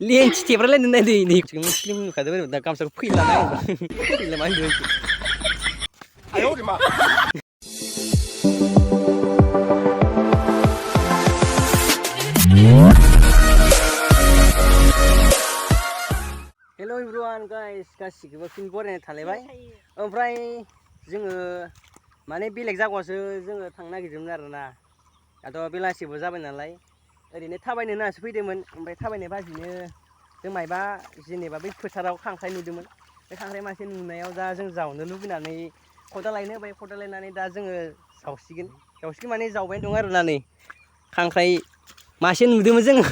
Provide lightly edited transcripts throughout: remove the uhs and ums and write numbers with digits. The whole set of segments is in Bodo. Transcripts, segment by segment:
Lian citebrale nenda di ni muslim kada da kamsa phila na phila man do ayo di ma Hello everyone guys गासिबो फिन बरायना थालायबाय ओमफ्राय जोङो माने बेलेग जायगायावसो जोङो थांनो नागिरदोंमोन आरोना दाथ' बेलासिबो जाबाय नालाय ओरैनो थाबायनो होननासो फैदोंमोन ओमफ्राय थाबायनाय बाजिनो जों मायबा जेनेबा बै फोथाराव खांख्राइ नुदोंमोन बे खांख्राइ मासे नुनायाव दा जों जावनो लुबैनानै खदाल लायनो होबाय खदाल लायनानै दा जोङो जावसिगोन माने जावबाय दं आरोना नै खांख्राइ मासे नुदोंमोन जोङो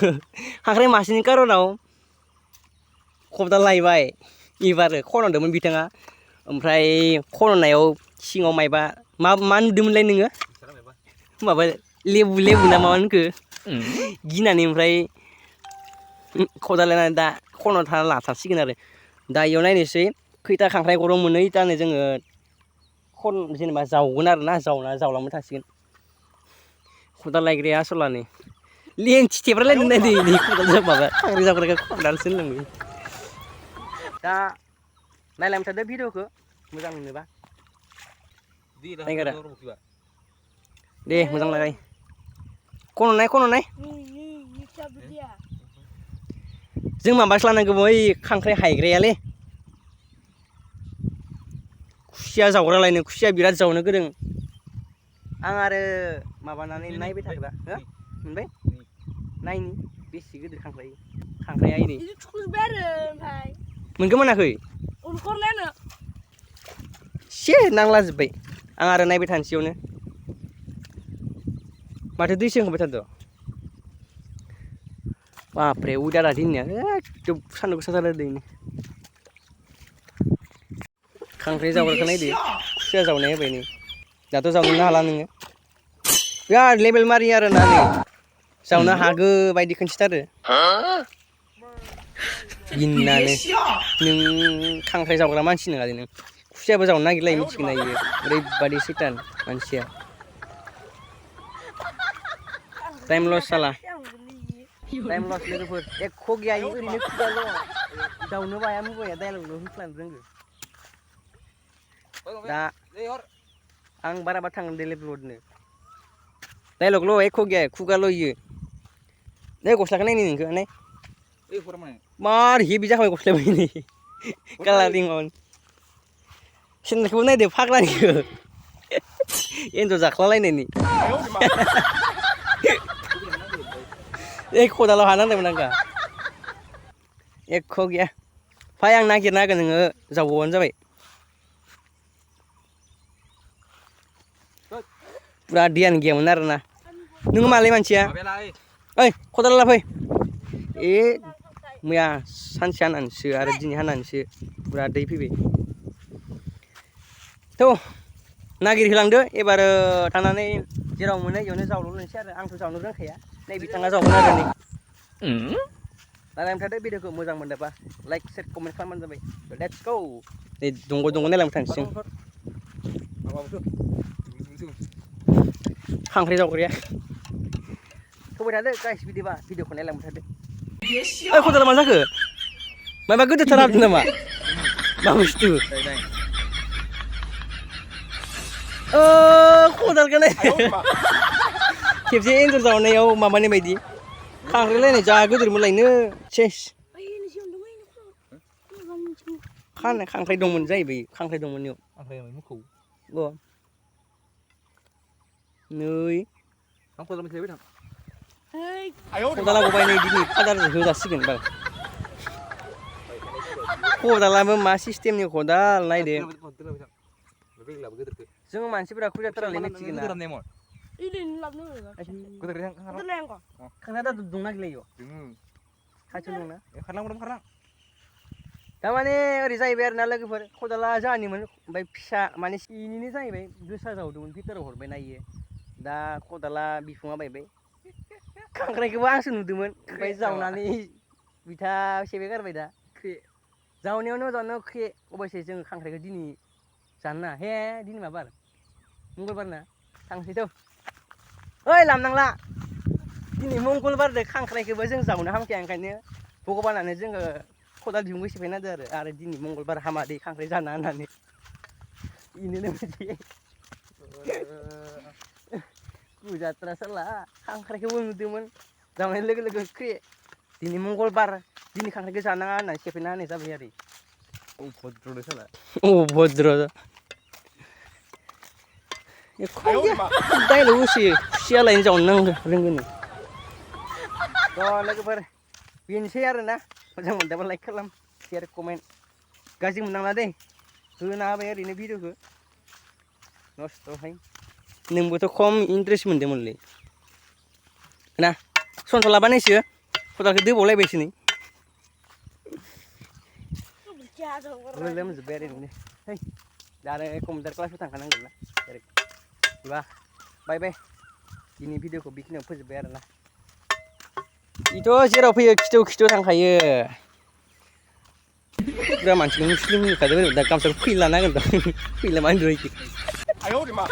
खांख्राइ मासेनि कारनाव खदाल लायबाय एबारो खन'दोंमोन बिथाङा ओमफ्राय खन'नायाव सिङाव मायबा मा नुदोंमोनलाय नोङो माबा लेबु ना माबा होनखो गिनानै ओमफ्राय खदाल लायनानै दा खन'ना थाना लाथारसिगोन आरो दा इयाव नायनोसै खैथा खांख्राइ गरं मोनो इटानो जोङो जेनेबा जावगोन आरोना जावलांबाय थासिगोन खदाल लायग्राया आसलानो लेंथि थेब्रालायनो नायदो नै खदाल माबा खांख्राइ जावग्राखौ खदालसो होनलांबाय दा नायलांबाय थादो भिडिअखौ मोजां मोनोबा दे मोजां लागाय खन'नाय जों माबासो लानांगौ ओइ खांख्राइ हायग्रायालै खुसिया जावग्रा लायनो खुसिया बिराद जावनो गोरों आं आरो माबानानै नायबाय थाग्रा हो मोनबाय नायनि बेसे गिदिर खांख्राइया इनै मोनगो मोनाखै से नांलाजोब्बाय आं आरो नायबाय थानोसैयावनो माथो दैसो होबाय थादों बापरे उदारा दिननिया एकदम सान्दुं गोसा जादों दैनि खांख्राइ जावग्राखौ नायदो खुसिया जावनाय होबाय नै दाथ' जावनोनो हाला नोङो बिराद लेबेल मारियो आरोना नै जावनो हागो बायदि खोन्थिथारो गिनानै नों खांख्राइ जावग्रा मानसि नङा नों खुसियाबो जावनो नागिरलायो मिथिगोना इयो ओरैबादि सैतान मानसिया टाइम लस जाला टाइम लस लोगोफोर एख' गैया इयो ओरैनो खुगाल' जावनो बाया मुगाया डायलगल' होफ्लानो रोंगो दा आं बाराबा थांगोन दे लेबेलनो डायलगल' एख' गैया खुगाल' इयो नै गस्लाखौ नायनि नोंखौ नाय मार हेभि जाखाबाय गस्लाया नै कालारिं माबानि सेन्देलखौबो नायदो फाग्लानिखौ एन्जर जाख्लालायनायनि ओइ खदालाव हानांदोंमोन आंगा एख' गैया फै आं नागिरना होगोन नोङो जावबानो जाबाय पुरा दैयानो गैयामोन आरोना नोङो मालाय मानसिया ओइ खदाल लाना फै ए मैया सानसे हानानैसो आरो दिनै हानानैसो पुरा दै फैबाय थ' नागिरहोलांदो एबार थांनानै जेराव मोनो इयावनो जावल'नोसै आरो आंथ' जावनो रोंखाया नै बिथाङा जावगोन आरो नै नायलांबाय थादो भिडिअखौ मोजां मोनदोंबा लाइक शेयार कमेन्ट खालामबानो जाबाय लेट्स गो नै दंग' नायलांबाय थानोसै खांख्राइ जावग्राया थौबाय थादो गाइस बिदिबा भिडिअखौ नायलांबाय थादो ओइ खदाला मा जाखो माबा गोदोरथार हाबदों नामा मा बुस्थु खदालखौ नाय खेबसे एन्जर जावनायाव माबानाय बायदि खांख्राइ लायनाय जा गोदोरमोन लायनो सेस खांख्राइ दंमोन जाहैबाय खांख्राइ दंमोन इयाव नै खदाला गबाय नै दिनै फादारजों होजासिगोन बाल खदालाबो मा सिस्टेमनि खदाल नायदो जों मानसिफोरा खुजाथारालै मिथिगोन खांख्राइ दा दंना गैला इयाव खाथियाव दंना थारमाने ओरै जाहैबाय आरोना लोगोफोर खदाला जाहानिमोन ओमफ्राय फिसा माने इनिनो जाहैबाय गोसा जावदोंमोन भितराव हरबायना इयो दा खदाला बिखुङा बायबाय खांख्राइखौबो आंसो नुदोंमोन ओमफ्राय जावनानै बिथा सेबाय गारबाय दा जावनायावनो खे अबयसे जोङो खांख्राइखौ दिनै जानो ना हे दिनै मा बार मंगलबार ना थांसैथ' ओइ लामनांला दिनै मंगलबारदो खांख्राइखौबो जों जावनो हामखाया ओंखायनो भगबानानो जोङो खदाल दिहुनबो सिफायना होदो आरो दिनै मंगलबार हामा दै खांख्राइ जाना होननानै इनोनो बिदि गुजात्रा साला खांख्राइखौबो नुदोंमोन जानाय लोगो लोगो ख्रे दिनै मंगलबार दिनै खांख्राइखौ जानाङा होननानै सेफायना होनाय जाबाय आरो अभद्र साला अभद्र डाइलग होसोयो खुसियालायनो जावनो रोंगोन थ' लोगोफोर बेनोसै आरोना मोजां मोनदोंबा लाइक खालाम शेयार कमेन्ट गाज्रि मोननाङा दे होना होबाय ओरैनो भिडिअखौ नस्थ'हाय नोंबोथ' खम इन्ट्रेस्ट मोन्दोंमोनलै ना सनसला बानायसो खदालखौ दोबावलायबायसो नै लोमजोब्बाय आरो नोंनो है दा आरो कम्पिउटार क्लासबो थांखानांगोन ना डाइरेक्ट होमबा बाय बाय दिनै भिडिअखौ बेखिनियाव फोजोब्बाय आरोना इथ' जेराव फैयो खिथौ खिथौ थांखायो पुरा मानसिखौ मुस्लिम होखादों दा गामसाखौ फैला नांगोन दा फैला मा होनदों आयौ रे मा